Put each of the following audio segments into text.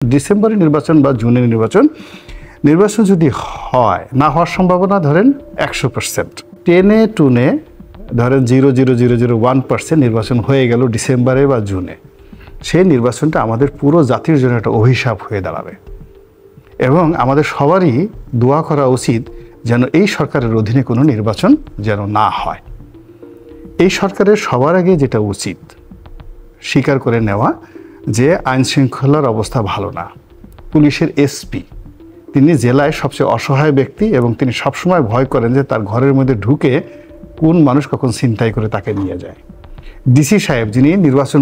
ডিসেম্বরে নির্বাচন বা জুনে নির্বাচন যদি হয়, না হওয়ার সম্ভাবনা ধরেন 100%, টেনে টুনে ধরেন 0.0001% নির্বাচন হয়ে গেল ডিসেম্বরে বা জুনে, সেই নির্বাচনটা আমাদের পুরো জাতির জন্য একটা অভিশাপ হয়ে দাঁড়াবে। এবং আমাদের সবারই দোয়া করা উচিত যেন এই সরকারের অধীনে কোনো নির্বাচন যেন না হয়। এই সরকারের সবার আগে যেটা উচিত স্বীকার করে নেওয়া যে আইন শৃঙ্খলার অবস্থা ভালো না। পুলিশের এসপি তিনি জেলায় সবচেয়ে অসহায় ব্যক্তি এবং তিনি সবসময় ভয় করেন যে তার ঘরের মধ্যে ঢুকে কোন মানুষ কখন ছিনতাই করে তাকে নিয়ে যায়। ডিসি সাহেব যিনি নির্বাচন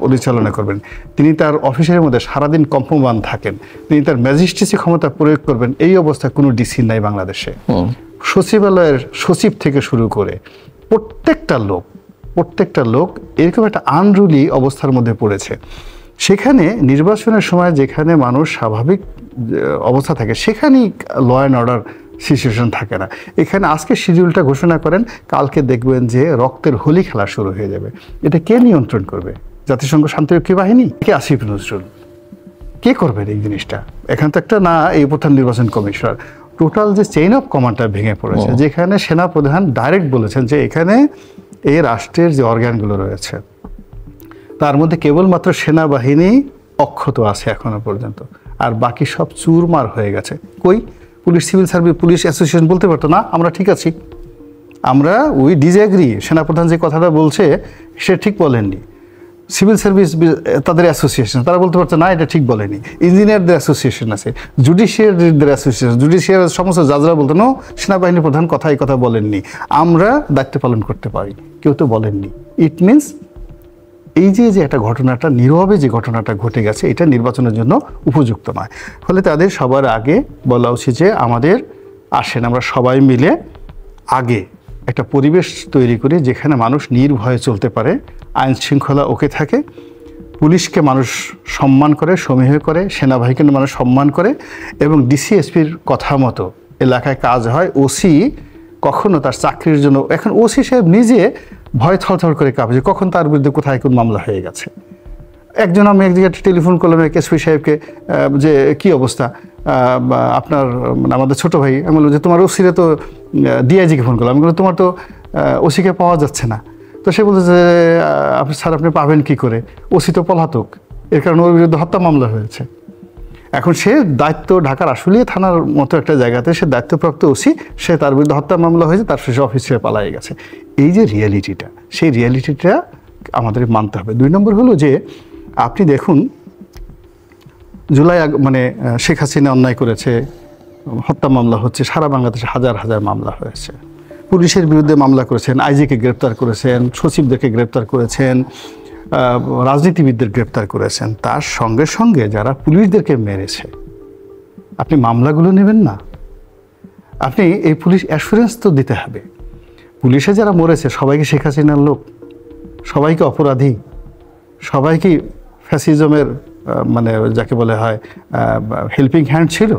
পরিচালনা করবেন, তিনি তার অফিসের মধ্যে সারাদিন কম্পমান থাকেন, তিনি তার ম্যাজিস্ট্রেসি ক্ষমতা প্রয়োগ করবেন। এই অবস্থা কোনো ডিসি নাই বাংলাদেশে। সচিবালয়ের সচিব থেকে শুরু করে প্রত্যেকটা লোক এরকম একটা আনরুলি অবস্থার মধ্যে পড়েছে। সেখানে নির্বাচনের সময় যেখানে মানুষ স্বাভাবিক অবস্থা থাকে সেখানেই ল অ্যান্ড অর্ডার সিচুয়েশন থাকে না। এখানে আজকে শিডিউলটা ঘোষণা করেন, কালকে দেখবেন যে রক্তের হোলি খেলা শুরু হয়ে যাবে। এটা কে নিয়ন্ত্রণ করবে? জাতিসংঘ শান্তিরক্ষী বাহিনী? কে আসিফ নজরুল? কে করবেন এই জিনিসটা? এখান তো একটা না এই প্রধান নির্বাচন কমিশনার, টোটাল যে চেইন অফ কমান্ডটা ভেঙে পড়েছে, যেখানে সেনাপ্রধান ডাইরেক্ট বলেছেন যে এখানে এই রাষ্ট্রের যে অর্গানগুলো রয়েছে তার মধ্যে কেবলমাত্র সেনাবাহিনী অক্ষত আছে এখনো পর্যন্ত, আর বাকি সব চুরমার হয়ে গেছে। কই police, civil service, police association বলতে পারতো না আমরা ঠিক আছি, আমরা উই ডিসএগ্রি, সেনাপ্রধান যে কথাটা বলছে সে ঠিক বলেননি। সিভিল সার্ভিস তাদের অ্যাসোসিয়েশন তারা বলতে পারছে না এটা ঠিক বলেনি। ইঞ্জিনিয়ারদের অ্যাসোসিয়েশন আছে, জুডিশিয়ারিদের অ্যাসোসিয়েশন, জুডিশিয়ার সমস্ত জাজরা বলতো না সেনাবাহিনী প্রধান এই কথা বলেননি, আমরা দায়িত্ব পালন করতে পারি, কেউ তো বলেননি। ইট মিনস এই যে একটা ঘটনাটা, নীরবে যে ঘটনাটা ঘটে গেছে, এটা নির্বাচনের জন্য উপযুক্ত নয়। ফলে তাদের সবার আগে বলা উচিত যে আমাদের আসেন আমরা সবাই মিলে আগে একটা পরিবেশ তৈরি করি যেখানে মানুষ নির্ভয়ে চলতে পারে, আইন শৃঙ্খলা ওকে থাকে, পুলিশকে মানুষ সম্মান করে, সমীহ করে, সেনাবাহিনীকে মানুষ সম্মান করে এবং ডিসিএসপির কথা মতো এলাকায় কাজ হয়। ওসি কখনো তার চাকরির জন্য, এখন ওসি সাহেব নিজে ভয় থরথর করে কাঁপছে কখন তার বিরুদ্ধে কোথায় কোন মামলা হয়ে গেছে। একজন আমি এক জায়গায় টেলিফোন করলাম এসপি সাহেবকে যে কী অবস্থা আপনার, আমাদের ছোটো ভাই, আমি বললাম যে তোমার ওসিরে তো ডিআইজিকে ফোন করলাম, আমি বললাম তোমার তো ওসিকে পাওয়া যাচ্ছে না। তো সে বলছে যে স্যার আপনি পাবেন কী করে, ওসি তো পলাতক, এর কারণে ওর বিরুদ্ধে হত্যা মামলা হয়েছে। এখন সে দায়িত্ব ঢাকার আশুলিয়া থানার মতো একটা জায়গাতে সে দায়িত্বপ্রাপ্ত ওসি, সে তার বিরুদ্ধে হত্যা মামলা হয়েছে, তার শেষে অফিস ছেড়ে পালাই গেছে। এই যে রিয়ালিটিটা, সেই রিয়ালিটিটা আমাদের মানতে হবে। 2 নম্বর হলো যে আপনি দেখুন জুলাই মানে শেখ হাসিনা অন্যায় করেছে, হত্যা মামলা হচ্ছে, সারা বাংলাদেশে হাজার হাজার মামলা হয়েছে। পুলিশের বিরুদ্ধে মামলা করেছেন, আইজিকে গ্রেপ্তার করেছেন, সচিবদেরকে গ্রেপ্তার করেছেন, রাজনীতিবিদদের গ্রেপ্তার করেছেন। তার সঙ্গে সঙ্গে যারা পুলিশদেরকে মেরেছে আপনি মামলাগুলো নেবেন না? আপনি এই পুলিশ অ্যাসুরেন্স তো দিতে হবে। পুলিশে যারা মরেছে সবাইকে শেখ হাসিনার লোক, সবাইকে অপরাধী, সবাইকে ফ্যাসিজমের মানে যাকে বলে হয় হেল্পিং হ্যান্ড ছিল।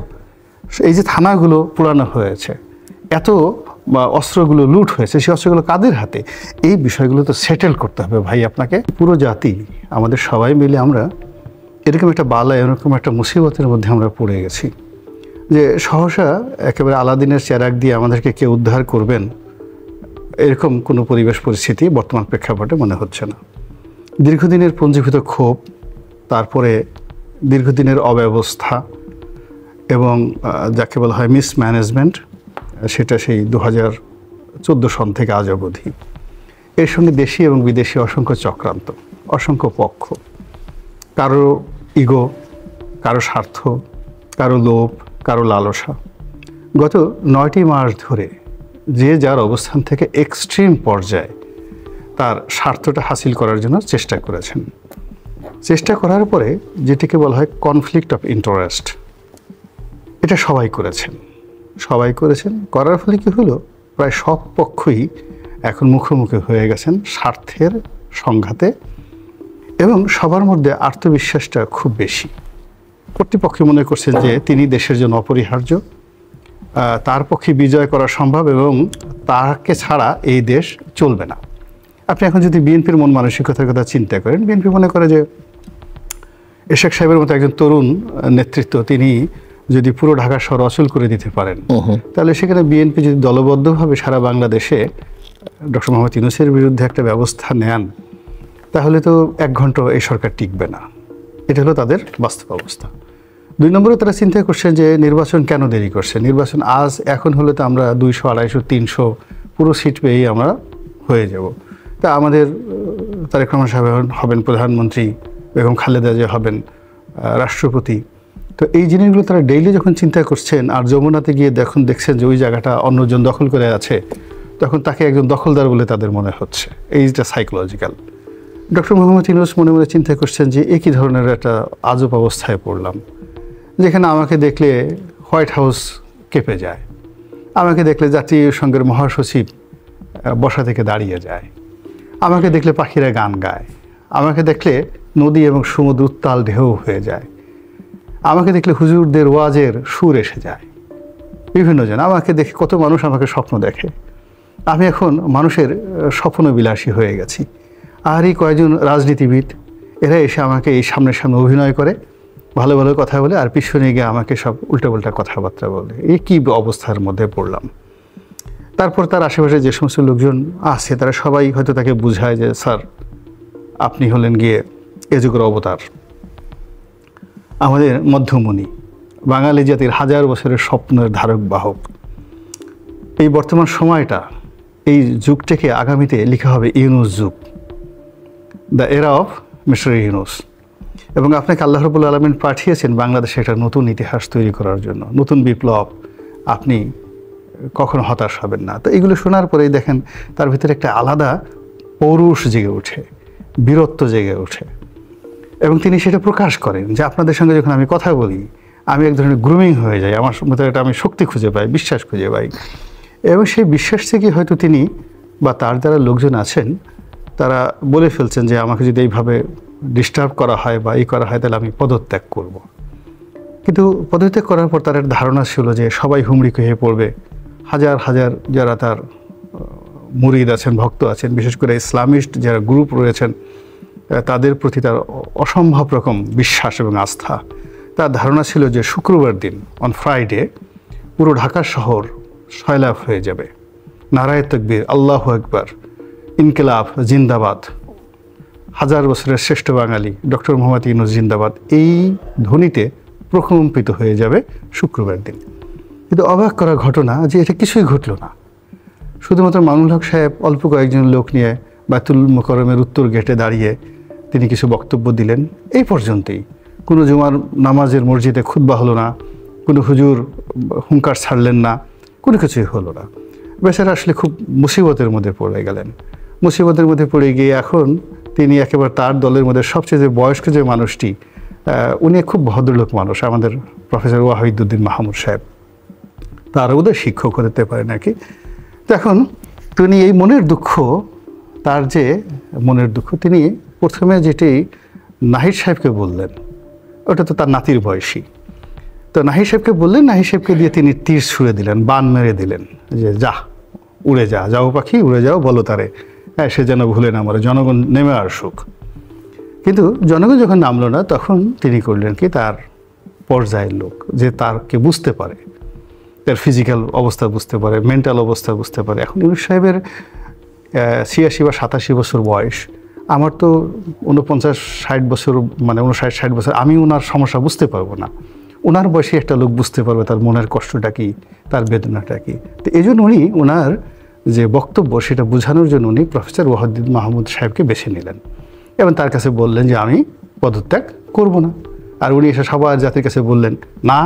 এই যে থানাগুলো পুরানো হয়েছে, এত অস্ত্রগুলো লুট হয়েছে, সেই অস্ত্রগুলো কাদের হাতে, এই বিষয়গুলো তো সেটেল করতে হবে ভাই আপনাকে। পুরো জাতি আমাদের সবাই মিলে আমরা এরকম একটা বালা, এরকম একটা মুসিবতের মধ্যে আমরা পড়ে গেছি যে সহসা একেবারে আলাদিনের চেরাগ দিয়ে আমাদেরকে কে উদ্ধার করবেন এরকম কোনো পরিবেশ পরিস্থিতি বর্তমান প্রেক্ষাপটে মনে হচ্ছে না। দীর্ঘদিনের পঞ্জীভূত ক্ষোভ, তারপরে দীর্ঘদিনের অব্যবস্থা এবং যাকে বলা হয় মিসম্যানেজমেন্ট, সেটা সেই 2014 সন থেকে আজ অবধি। এর সঙ্গে দেশি এবং বিদেশি অসংখ্য চক্রান্ত, অসংখ্য পক্ষ, কারো ইগো, কারো স্বার্থ, কারো লোভ, কারো লালসা। গত 9টি মাস ধরে যে যার অবস্থান থেকে এক্সট্রিম পর্যায়ে তার স্বার্থটা হাসিল করার জন্য চেষ্টা করেছেন। চেষ্টা করার পরে যেটিকে বলা হয় কনফ্লিক্ট অফ ইন্টারেস্ট, এটা সবাই করেছেন। করার ফলে কি হলো, প্রায় সব পক্ষই এখন মুখোমুখি হয়ে গেছেন স্বার্থের সংঘাতে এবং সবার মধ্যে আত্মবিশ্বাসটা খুব বেশি। কর্তৃপক্ষ মনে করছেন যে তিনি দেশের জন্য অপরিহার্য, তার পক্ষে বিজয় করা সম্ভব এবং তাকে ছাড়া এই দেশ চলবে না। আপনি এখন যদি বিএনপির মন মানসিকতার কথা চিন্তা করেন, বিএনপি মনে করে যে এরশাদ সাহেবের মতো একজন তরুণ নেতৃত্ব, তিনি যদি পুরো ঢাকা শহর অচল করে দিতে পারেন, তাহলে সেখানে বিএনপি যদি দলবদ্ধভাবে সারা বাংলাদেশে ডক্টর মোহাম্মদ ইউনূসের বিরুদ্ধে একটা ব্যবস্থা নেন, তাহলে তো 1 ঘন্টা এই সরকার টিকবে না। এটা হলো তাদের বাস্তব অবস্থা। 2 নম্বরে তারা চিন্তা করছেন যে নির্বাচন কেন দেরি করছে, নির্বাচন এখন হলে তো আমরা 200, 250, 300 পুরো সিট পেয়েই আমরা হয়ে যাব। তা আমাদের তারেক রহমান সাহেব হবেন প্রধানমন্ত্রী, বেগম খালেদা জিয়া হবেন রাষ্ট্রপতি। তো এই জিনিসগুলো তারা ডেইলি যখন চিন্তা করছেন, আর যমুনাতে গিয়ে দেখছেন যে ওই জায়গাটা অন্যজন দখল করে আছে, তখন তাকে একজন দখলদার বলে তাদের মনে হচ্ছে। এইটা সাইকোলজিক্যাল। ডক্টর মোহাম্মদ ইউনূস মনে মনে চিন্তা করছেন যে একই ধরনের একটা আজব অবস্থায় পড়লাম, যেখানে আমাকে দেখলে হোয়াইট হাউস কেঁপে যায়, আমাকে দেখলে জাতিসংঘের মহাসচিব বসা থেকে দাঁড়িয়ে যায়, আমাকে দেখলে পাখিরা গান গায়, আমাকে দেখলে নদী এবং সমুদ্র উত্তাল ঢেউ হয়ে যায়, আমাকে দেখলে হুজুরদের ওয়াজের সুর এসে যায়। বিভিন্ন জন আমাকে দেখে, কত মানুষ আমাকে স্বপ্ন দেখে। আমি এখন মানুষের স্বপ্নবিলাসী হয়ে গেছি। আর এই কয়েকজন রাজনীতিবিদ, এরা এসে আমাকে এই সামনে অভিনয় করে, ভালো ভালো কথা বলে, আর পিছনে গিয়ে আমাকে সব উল্টাপাল্টা কথাবার্তা বলে। এই কী অবস্থার মধ্যে পড়লাম। তারপর তার আশেপাশে যে সমস্ত লোকজন আছে, তারা সবাই হয়তো তাকে বুঝায় যে স্যার, আপনি হলেন গিয়ে এ যুগের অবতার, আমাদের মধ্যমণি, বাঙালি জাতির 1000 বছরের স্বপ্নের ধারক বাহক। এই বর্তমান সময়টা, এই যুগটাকে আগামীতে লেখা হবে ইউনূস যুগ, দ্য এরা অফ মিস্টার ইউনূস। এবং আপনাকে আল্লাহ রাব্বুল আলামিন পাঠিয়েছেন বাংলাদেশে একটা নতুন ইতিহাস তৈরি করার জন্য, নতুন বিপ্লব। আপনি কখনো হতাশ হবেন না। তো এগুলো শোনার পরেই দেখেন তার ভিতরে একটা আলাদা পৌরুষ জেগে ওঠে, বীরত্ব জেগে ওঠে, এবং তিনি সেটা প্রকাশ করেন যে আপনাদের সঙ্গে যখন আমি কথা বলি, আমি এক ধরনের গ্রুমিং হয়ে যাই, আমার মধ্যে একটা আমি শক্তি খুঁজে পাই, বিশ্বাস খুঁজে পাই। এবং সেই বিশ্বাস থেকে হয়তো তিনি বা তার যারা লোকজন আছেন, তারা বলে ফেলছেন যে আমাকে যদি এইভাবে ডিস্টার্ব করা হয় বা করা হয়, তাহলে আমি পদত্যাগ করব। কিন্তু পদত্যাগ করার পর তার একটা ধারণা ছিল যে সবাই হুমড়ি খেয়ে পড়বে। 1000 যারা তার মুরিদ আছেন, ভক্ত আছেন, বিশেষ করে ইসলামিস্ট যারা গ্রুপ রয়েছেন, তাদের প্রতি তার অসম্ভব রকম বিশ্বাস এবং আস্থা। তার ধারণা ছিল যে শুক্রবার দিন, অন ফ্রাইডে, পুরো ঢাকা শহর সয়লাভ হয়ে যাবে। নারায়ে তাকবীর, আল্লাহু আকবার, ইনকিলাব জিন্দাবাদ, 1000 বছরের শ্রেষ্ঠ বাঙালি ডক্টর মোহাম্মদ ইউনূস জিন্দাবাদ, এই ধ্বনিতে প্রকম্পিত হয়ে যাবে শুক্রবার দিন। কিন্তু অবাক করা ঘটনা যে এটা কিছুই ঘটল না। শুধুমাত্র মামুনুল হক সাহেব অল্প কয়েকজন লোক নিয়ে বাইতুল মোকাররমের উত্তর গেটে দাঁড়িয়ে তিনি কিছু বক্তব্য দিলেন, এই পর্যন্তই। কোনো জুমার নামাজের মসজিদে খুতবা হলো না, কোনো হুজুর হুঙ্কার ছাড়লেন না, কোনো কিছুই হলো না। বেচারা আসলে খুব মুসিবতের মধ্যে পড়ে গেলেন। মুসিবতের মধ্যে পড়ে গিয়ে এখন তিনি একেবারে তার দলের মধ্যে সবচেয়ে যে বয়স্ক যে মানুষটি, উনি খুব ভদ্রলোক মানুষ, আমাদের প্রফেসর ওয়াহিদুদ্দিন মাহমুদ সাহেব, তার বোধহয় শিক্ষক হতে পারে নাকি। তো এখন তিনি এই মনের দুঃখ, তার যে মনের দুঃখ, তিনি প্রথমে যেটি নাহিদ সাহেবকে বললেন, ওটা তো তার নাতির বয়সী। তো নাহিদ সাহেবকে বললেন, নাহিদ সাহেবকে দিয়ে তিনি তীর ছুঁড়ে দিলেন, বান মেরে দিলেন যে যা, উড়ে যা, যাও পাখি উড়ে যাও, বলো তারে, হ্যাঁ সে যেন ভুলে না মরে, জনগণ নেমে আসুক। কিন্তু জনগণ যখন নামলো না, তখন তিনি করলেন কি, তার পর্যায়ের লোক যে তারকে বুঝতে পারে, তার ফিজিক্যাল অবস্থা বুঝতে পারে, মেন্টাল অবস্থা বুঝতে পারে। এখন ইউনূস সাহেবের 86 বা 87 বছর বয়স, আমার তো 49-60 বছর, মানে 59-60 বছর, আমি ওনার সমস্যা বুঝতে পারবো না। ওনার বয়সে একটা লোক বুঝতে পারবে তার মনের কষ্টটা কী, তার বেদনাটা কী। তো এই জন্য উনি ওনার যে বক্তব্য, সেটা বোঝানোর জন্য উনি প্রফেসর ওয়াহিদুদ্দিন মাহমুদ সাহেবকে বেছে নিলেন এবং তার কাছে বললেন যে আমি পদত্যাগ করব না। আর উনি এসে সবার জাতির কাছে বললেন না,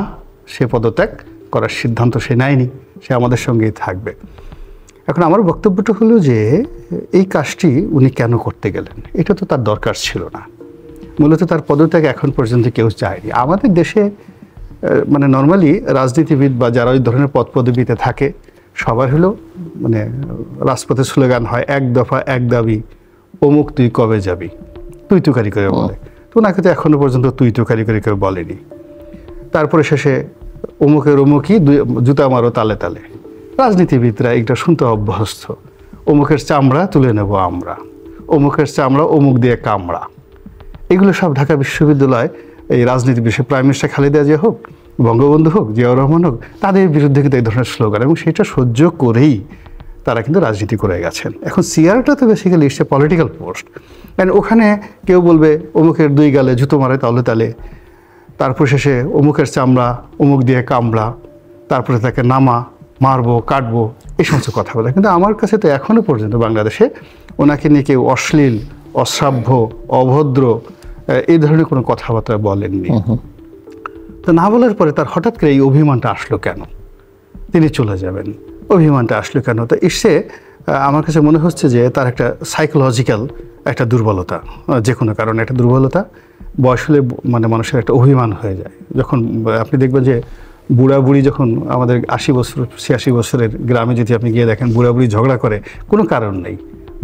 সে পদত্যাগ করার সিদ্ধান্ত সে নেয়নি, সে আমাদের সঙ্গেই থাকবে। এখন আমার বক্তব্যটা হলো যে এই কাজটি উনি কেন করতে গেলেন, এটা তো তার দরকার ছিল না। মূলত তার পদত্যাগ এখন পর্যন্ত কেউ চায়নি। আমাদের দেশে মানে নর্মালি রাজনীতিবিদ বা যারা ওই ধরনের পদ পদবিতে থাকে, সবার হলো মানে রাজপথে স্লোগান হয়, এক দফা এক দাবি, অমুক তুই কবে যাবি, তুই তুকারি করে বলে। তো ওনাকে তো এখনো পর্যন্ত তুই তুকারি করে কেউ বলেনি। তারপরে শেষে অমুকের অমুকই জুতা মারো তালে তালে। রাজনীতিবিদরা এটা শুনতে অভ্যস্ত। অমুকের চামড়া তুলে নেব আমরা, অমুকের চামড়া অমুক দিয়ে কামড়া। এগুলো সব ঢাকা বিশ্ববিদ্যালয় এই রাজনীতি বিষয়ে প্রাইম মিনিস্টার খালেদা জিয়া হোক, বঙ্গবন্ধু হোক, জিয়াউর রহমান হোক, তাদের বিরুদ্ধে কিন্তু এই ধরনের স্লোগান, এবং সেটা সহ্য করেই তারা কিন্তু রাজনীতি করে গেছেন। এখন সিআরটা তো basically it's a political post, and ওখানে কেউ বলবে অমুকের 2 গালে জুতো মারে তাহলে তালে, তারপর শেষে অমুকের চামড়া অমুক দিয়ে কামড়া, তারপরে তাকে নামা, মারবো, কাটবো, এই সমস্ত কথা বলে। কিন্তু আমার কাছে তো এখনও পর্যন্ত বাংলাদেশে ওনাকে নিয়ে কেউ অশ্লীল, অশ্রাব্য, অভদ্র এই ধরনের কোনো কথাবার্তা বলেননি। তো না বলার পরে তার হঠাৎ করে এই অভিমানটা আসলো কেন, তিনি চলে যাবেন, অভিমানটা আসলো কেন? তো ইসে আমার কাছে মনে হচ্ছে যে তার একটা সাইকোলজিক্যাল একটা দুর্বলতা, যে কোনো কারণে একটা দুর্বলতা। বয়স হলে মানে মানুষের একটা অভিমান হয়ে যায়। যখন আপনি দেখবেন যে বুড়া বুড়ি যখন আমাদের 80 বছর 86 বছরের গ্রামে যদি আপনি গিয়ে দেখেন বুড়া বুড়ি ঝগড়া করে, কোনো কারণ নেই,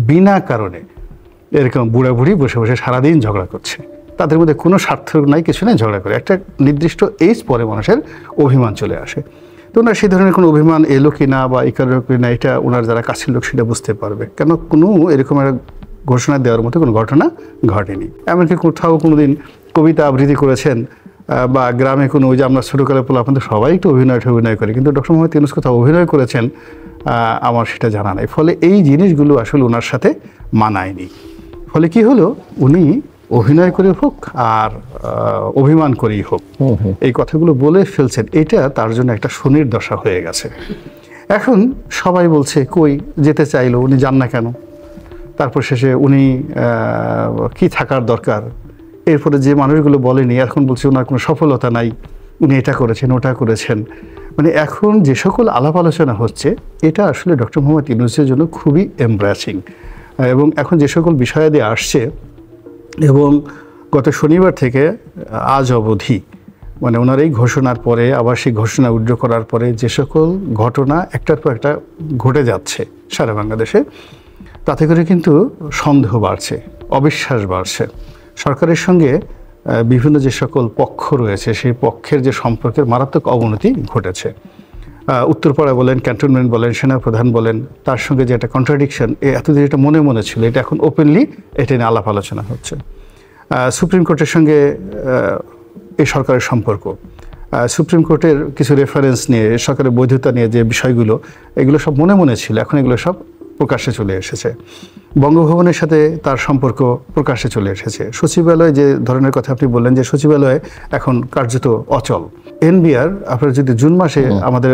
বিনা কারণে এরকম বুড়া বুড়ি বসে বসে সারাদিন ঝগড়া করছে, তাদের মধ্যে কোনো স্বার্থ নাই, কিছু নেই, ঝগড়া করে। একটা নির্দিষ্ট এজ পরে মানুষের অভিমান চলে আসে। তো ওনার সেই ধরনের কোনো অভিমান এলো কি না বা এই কারণে কি না, এটা ওনার যারা কাছের লোক সেটা বুঝতে পারবে, কেন কোনো এরকম একটা ঘোষণা দেওয়ার মতো কোনো ঘটনা ঘটেনি। এমনকি কোথাও কোনো দিন কবিতা আবৃত্তি করেছেন বা গ্রামে কোনো, ওই যে আমরা ছোটোকালে বলে আপনাদের সবাই একটু অভিনয় করে, কিন্তু ডক্টর মোহাম্মদ ইউনূস কোথাও অভিনয় করেছেন আমার সেটা জানা নাই। ফলে এই জিনিসগুলো আসলে ওনার সাথে মানায়নি। ফলে কি হলো, উনি অভিনয় করে হোক আর অভিমান করেই হোক এই কথাগুলো বলে ফেলছেন, এটা তার জন্য একটা শনির দশা হয়ে গেছে। এখন সবাই বলছে কই যেতে চাইলো, উনি যান না কেন? তারপর শেষে উনি কি থাকার দরকার? এরপরে যে মানুষগুলো বলেনি এখন বলছে ওনার কোনো সফলতা নাই, উনি এটা করেছেন ওটা করেছেন। মানে এখন যে সকল আলাপ আলোচনা হচ্ছে এটা আসলে ডক্টর মোহাম্মদ ইউনূসের জন্য খুবই এমব্রাসিং, এবং এখন যে সকল বিষয়াদি আসছে এবং গত শনিবার থেকে আজ অবধি মানে ওনার এই ঘোষণার পরে আবার সেই ঘোষণা উইথড্র করার পরে যে সকল ঘটনা একটার পর একটা ঘটে যাচ্ছে সারা বাংলাদেশে, তাতে করে কিন্তু সন্দেহ বাড়ছে, অবিশ্বাস বাড়ছে। সরকারের সঙ্গে বিভিন্ন যে সকল পক্ষ রয়েছে সেই পক্ষের যে সম্পর্কের মারাত্মক অবনতি ঘটেছে। উত্তরপাড়া বলেন, ক্যান্টনমেন্ট বলেন, সেনাপ্রধান বলেন, তার সঙ্গে যে একটা কন্ট্রাডিকশন এতদিন এটা মনে মনে ছিল, এটা এখন ওপেনলি এটা নিয়ে আলাপ আলোচনা হচ্ছে। সুপ্রিম কোর্টের সঙ্গে এই সরকারের সম্পর্ক, সুপ্রিম কোর্টের কিছু রেফারেন্স নিয়ে, সরকারের বৈধতা নিয়ে যে বিষয়গুলো, এগুলো সব মনে মনে ছিল, এখন এগুলো সব প্রকাশ্যে চলে এসেছে। বঙ্গভবনের সাথে তার সম্পর্ক প্রকাশ্যে চলে এসেছে। সচিবালয় যে ধরনের কথা আপনি বললেন যে সচিবালয়ে এখন কার্যত অচল। এনবিআর আপনার যদি জুন মাসে আমাদের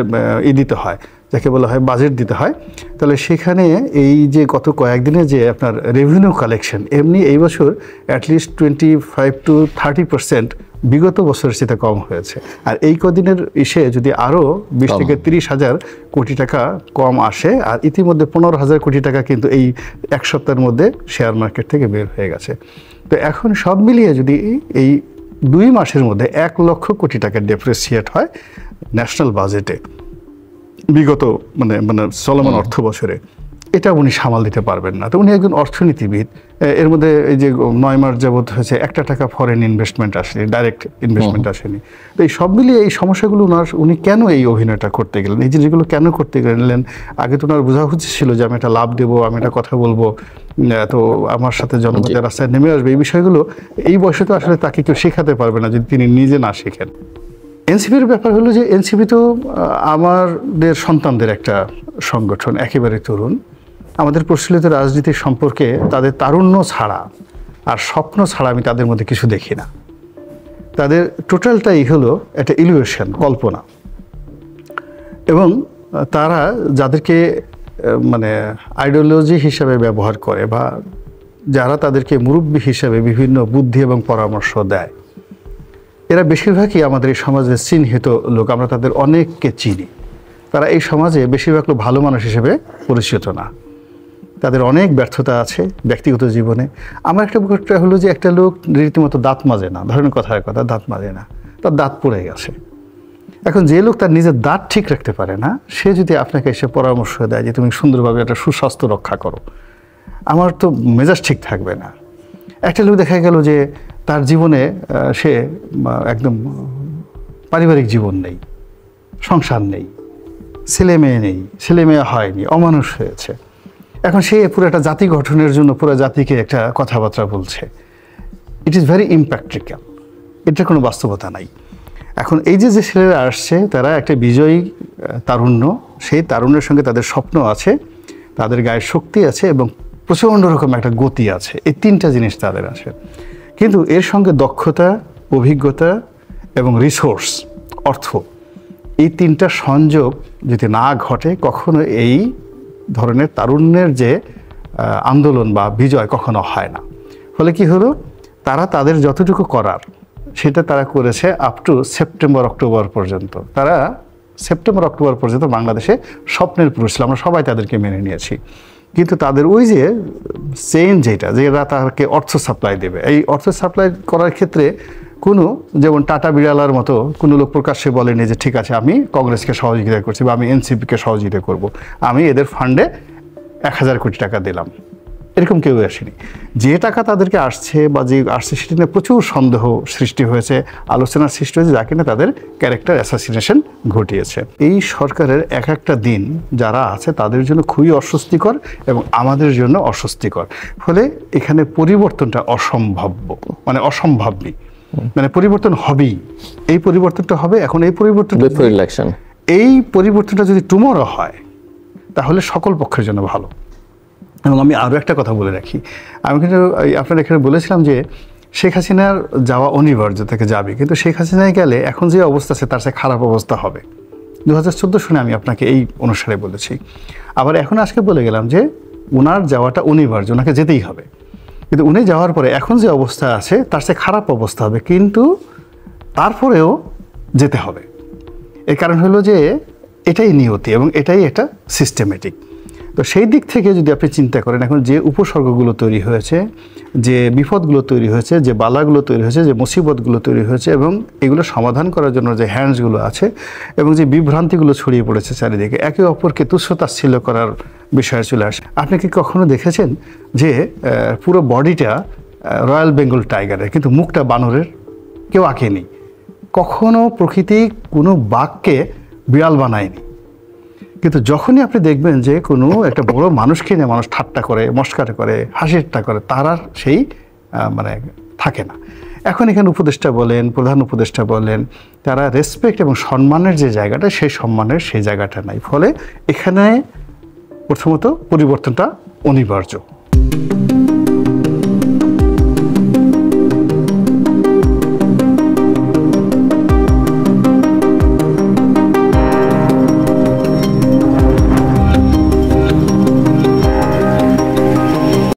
দিতে হয়, যাকে বলা হয় বাজেট দিতে হয়, তাহলে সেখানে এই যে গত কয়েকদিনে যে আপনার রেভিনিউ কালেকশন, এমনি এই বছর অ্যাটলিস্ট 25 to 30% বিগত বছরের চেয়ে কম হয়েছে। আর এই কদিনের যদি আরও 20 থেকে 30 হাজার কোটি টাকা কম আসে, আর ইতিমধ্যে 15,000 কোটি টাকা কিন্তু এই এক সপ্তাহের মধ্যে শেয়ার মার্কেট থেকে বের হয়ে গেছে। তো এখন সব মিলিয়ে যদি এই 2 মাসের মধ্যে 1 লক্ষ কোটি টাকা ডেপ্রিসিয়েট হয় ন্যাশনাল বাজেটে বিগত মানে চলমান অর্থ বছরে, এটা উনি সামাল দিতে পারবেন না। তো উনি একজন অর্থনীতিবিদ, এর মধ্যে এই যে 9 মাস যাবত হয়েছে 1 টাকা ফরেন ইনভেস্টমেন্ট আসেনি, ডাইরেক্ট ইনভেস্টমেন্ট আসেনি। তো এই সব মিলিয়ে এই সমস্যাগুলো উনি কেন এই অভিনয়টা করতে গেলেন, এই জিনিসগুলো কেন করতে গেলেন? আগে তো ওনার বোঝা ছিল যে আমি একটা লাভ দেবো, আমি একটা কথা বলবো, তো আমার সাথে জনগণের রাস্তায় নেমে আসবে। এই বিষয়গুলো এই বয়সে তো আসলে তাকে কেউ শেখাতে পারবে না যদি তিনি নিজে না শেখেন। এনসিপির ব্যাপার হলো যে এনসিপি তো আমাদের সন্তানদের একটা সংগঠন, একেবারে তরুণ। আমাদের প্রচলিত রাজনীতির সম্পর্কে তাদের তারুণ্য ছাড়া আর স্বপ্ন ছাড়া আমি তাদের মধ্যে কিছু দেখি না। তাদের টোটালটাই হলো একটা ইলিউশন, কল্পনা। এবং তারা যাদেরকে মানে আইডিওলজি হিসাবে ব্যবহার করে বা যারা তাদেরকে মুরব্বী হিসাবে বিভিন্ন বুদ্ধি এবং পরামর্শ দেয়, এরা বেশিরভাগই আমাদের এই সমাজের চিহ্নিত লোক। আমরা তাদের অনেককে চিনি। তারা এই সমাজে বেশিরভাগ লোক ভালো মানুষ হিসেবে পরিচিত না। তাদের অনেক ব্যর্থতা আছে ব্যক্তিগত জীবনে। আমার একটা ব্যাপারটা হলো যে একটা লোক রীতিমতো দাঁত মাজে না, ধরেন কথার কথা দাঁত মাজে না, তার দাঁত পড়ে গেছে। এখন যে লোক তার নিজের দাঁত ঠিক রাখতে পারে না, সে যদি আপনাকে এসে পরামর্শ দেয় যে তুমি সুন্দরভাবে একটা সুস্বাস্থ্য রক্ষা করো, আমার তো মেজাজ ঠিক থাকবে না। একটা লোক দেখা গেল যে তার জীবনে সে একদম পারিবারিক জীবন নেই, সংসার নেই, ছেলে মেয়ে হয়নি, অমানুষ হয়েছে। এখন সে পুরো একটা জাতি গঠনের জন্য পুরো জাতিকে একটা কথাবার্তা বলছে। It is very impractical. এটার কোনো বাস্তবতা নাই। এখন এই যে ছেলেরা আসছে তারা একটা বিজয়ী তারুণ্য, সেই তারুণ্যের সঙ্গে তাদের স্বপ্ন আছে, তাদের গায়ের শক্তি আছে এবং প্রচণ্ড রকম একটা গতি আছে, এই তিনটা জিনিস তাদের আছে। কিন্তু এর সঙ্গে দক্ষতা, অভিজ্ঞতা এবং রিসোর্স, অর্থ, এই তিনটা সংযোগ যদি না ঘটে কখনো এই ধরনের তারুণ্যের যে আন্দোলন বা বিজয় কখনো হয় না। ফলে কি হলো, তারা তাদের যতটুকু করার সেটা তারা করেছে আপ টু সেপ্টেম্বর অক্টোবর পর্যন্ত। তারা সেপ্টেম্বর অক্টোবর পর্যন্ত বাংলাদেশে স্বপ্নের পুরুষ ছিল, আমরা সবাই তাদেরকে মেনে নিয়েছি। কিন্তু তাদের ওই যে চেইন যেটা, যেটা তাকে অর্থ সাপ্লাই দেবে, এই অর্থ সাপ্লাই করার ক্ষেত্রে কোনো, যেমন টাটা বিড়ালার মতো কোনো লোক প্রকাশ্যে বলেনি যে ঠিক আছে আমি কংগ্রেসকে সহযোগিতা করছি বা আমি এনসিপিকে সহযোগিতা করব, আমি এদের ফান্ডে 1000 কোটি টাকা দিলাম, এরকম কেউ আসেনি। যে টাকা তাদেরকে আসছে বা যে আসছে সেটা নিয়ে প্রচুর সন্দেহ সৃষ্টি হয়েছে, আলোচনার সৃষ্টি হয়েছে, যা কিনা তাদের ক্যারেক্টার অ্যাসাসিনেশন ঘটিয়েছে। এই সরকারের এক একটা দিন যারা আছে তাদের জন্য খুবই অস্বস্তিকর এবং আমাদের জন্য অস্বস্তিকর। ফলে এখানে পরিবর্তনটা অসম্ভাব্য, মানে অসম্ভাবী, মানে পরিবর্তন হবেই, এই পরিবর্তনটা হবে। এখন এই পরিবর্তনটা যদি টুমরো হয় তাহলে সকল পক্ষের জন্য ভালো। এবং আমি আরও একটা কথা বলে রাখি, আমি কিন্তু আপনার এখানে বলেছিলাম যে শেখ হাসিনার যাওয়া অনিবার্য, থেকে যাবে, কিন্তু শেখ হাসিনায় গেলে এখন যে অবস্থা আছে তার চেয়ে খারাপ অবস্থা হবে। 2014 সনে আমি আপনাকে এই অনুসারে বলেছি। আবার এখন আজকে বলে গেলাম যে ওনার যাওয়াটা অনিবার্য, ওনাকে যেতেই হবে। কিন্তু উনি যাওয়ার পরে এখন যে অবস্থা আছে তার চেয়ে খারাপ অবস্থা হবে, কিন্তু তারপরেও যেতে হবে। এর কারণ হলো যে এটাই নিয়তি এবং এটাই একটা সিস্টেমেটিক। তো সেই দিক থেকে যদি আপনি চিন্তা করেন, এখন যে উপসর্গগুলো তৈরি হয়েছে, যে বিপদগুলো তৈরি হয়েছে, যে বালাগুলো তৈরি হয়েছে, যে মুসিবতগুলো তৈরি হয়েছে এবং এগুলো সমাধান করার জন্য যে হ্যান্ডসগুলো আছে এবং যে বিভ্রান্তিগুলো ছড়িয়ে পড়েছে চারিদিকে, একে অপরকে তুচ্ছ-তাচ্ছিল্য করার বিষয়ে চলে আসে। আপনি কি কখনো দেখেছেন যে পুরো বডিটা রয়্যাল বেঙ্গল টাইগারের কিন্তু মুখটা বানরের? কেউ আঁকেনি। কখনো প্রকৃতি কোনো বাঘকে বিড়াল বানায়নি। কিন্তু যখনই আপনি দেখবেন যে কোনো একটা বড় মানুষকে নিয়ে মানুষ ঠাট্টা করে, মস্কারা করে, হাসিটা করে, তার আর সেই মানে থাকে না। এখন এখানে উপদেষ্টা বলেন, প্রধান উপদেষ্টা বলেন, তারা রেসপেক্ট এবং সম্মানের যে জায়গাটা, সেই সম্মানের সেই জায়গাটা নাই। ফলে এখানে প্রথমত পরিবর্তনটা অনিবার্য।